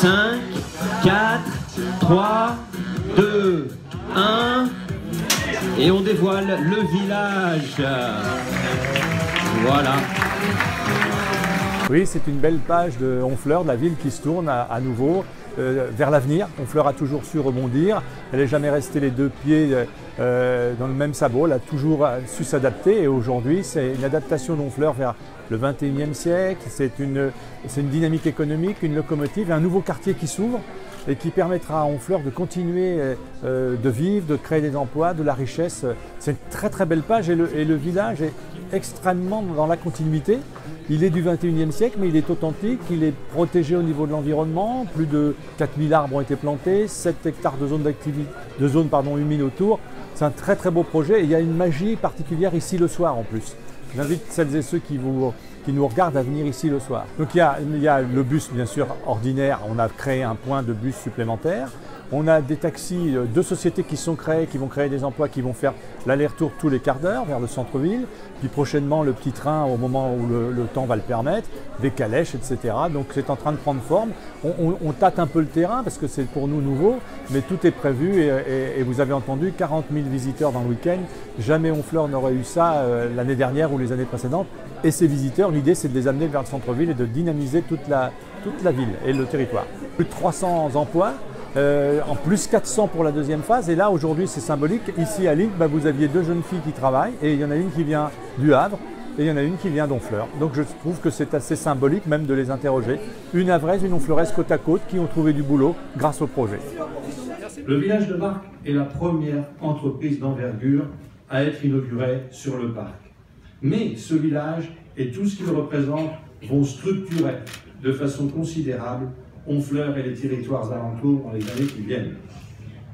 5, 4, 3, 2, 1. Et on dévoile le village. Voilà. Oui, c'est une belle page de Honfleur, de la ville qui se tourne à nouveau vers l'avenir. Honfleur a toujours su rebondir. Elle n'est jamais restée les deux pieds dans le même sabot. Elle a toujours su s'adapter. Et aujourd'hui, c'est une adaptation d'Honfleur vers le 21e siècle. C'est une dynamique économique, une locomotive, un nouveau quartier qui s'ouvre et qui permettra à Honfleur de continuer de vivre, de créer des emplois, de la richesse. C'est une très très belle page et le village est extrêmement dans la continuité. Il est du 21e siècle, mais il est authentique, il est protégé au niveau de l'environnement. Plus de 4000 arbres ont été plantés, 7 hectares de zones humides autour. C'est un très très beau projet et il y a une magie particulière ici le soir en plus. J'invite celles et ceux qui nous regardent à venir ici le soir. Donc il y a le bus bien sûr ordinaire, on a créé un point de bus supplémentaire. On a des taxis, deux sociétés qui sont créées, qui vont créer des emplois, qui vont faire l'aller-retour tous les quarts d'heure vers le centre-ville. Puis prochainement le petit train au moment où le temps va le permettre, des calèches, etc. Donc c'est en train de prendre forme. On tâte un peu le terrain parce que c'est pour nous nouveau, mais tout est prévu et vous avez entendu 40 000 visiteurs dans le week-end. Jamais Honfleur n'aurait eu ça l'année dernière ou les années précédentes. Et ces visiteurs, l'idée c'est de les amener vers le centre-ville et de dynamiser toute la ville et le territoire. Plus de 300 emplois. En plus 400 pour la deuxième phase et là aujourd'hui c'est symbolique, ici à Lille vous aviez deux jeunes filles qui travaillent et il y en a une qui vient du Havre et il y en a une qui vient d'Honfleur. Donc je trouve que c'est assez symbolique même de les interroger. Une havraise, une honfleuraise côte à côte qui ont trouvé du boulot grâce au projet. Le village de Marcq est la première entreprise d'envergure à être inaugurée sur le parc. Mais ce village et tout ce qu'il représente vont structurer de façon considérable Honfleur et les territoires alentours dans les années qui viennent.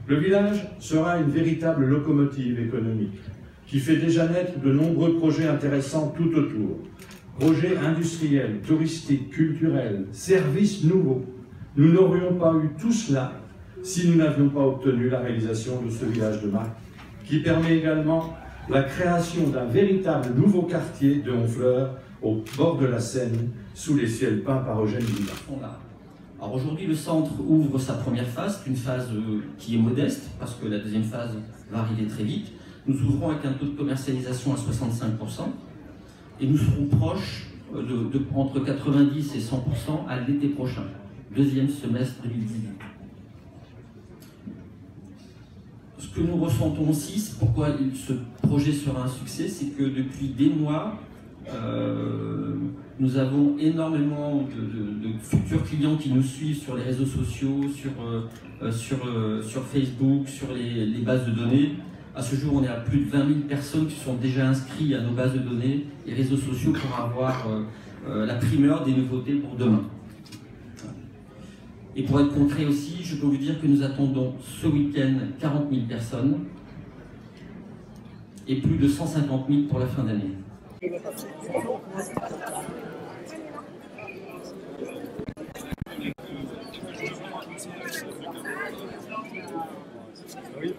Le village sera une véritable locomotive économique qui fait déjà naître de nombreux projets intéressants tout autour. Projets industriels, touristiques, culturels, services nouveaux. Nous n'aurions pas eu tout cela si nous n'avions pas obtenu la réalisation de ce village de Marcq, qui permet également la création d'un véritable nouveau quartier de Honfleur au bord de la Seine, sous les ciels peints par Eugène Boulard. Alors aujourd'hui, le centre ouvre sa première phase, une phase qui est modeste, parce que la deuxième phase va arriver très vite. Nous ouvrons avec un taux de commercialisation à 65%, et nous serons proches entre 90 et 100% à l'été prochain, deuxième semestre 2018. Ce que nous ressentons aussi, pourquoi ce projet sera un succès, c'est que depuis des mois, nous avons énormément de futurs clients qui nous suivent sur les réseaux sociaux, sur Facebook, sur les bases de données. À ce jour, on est à plus de 20 000 personnes qui sont déjà inscrites à nos bases de données et réseaux sociaux pour avoir la primeur des nouveautés pour demain. Et pour être concret aussi, je peux vous dire que nous attendons ce week-end 40 000 personnes et plus de 150 000 pour la fin d'année. Oui.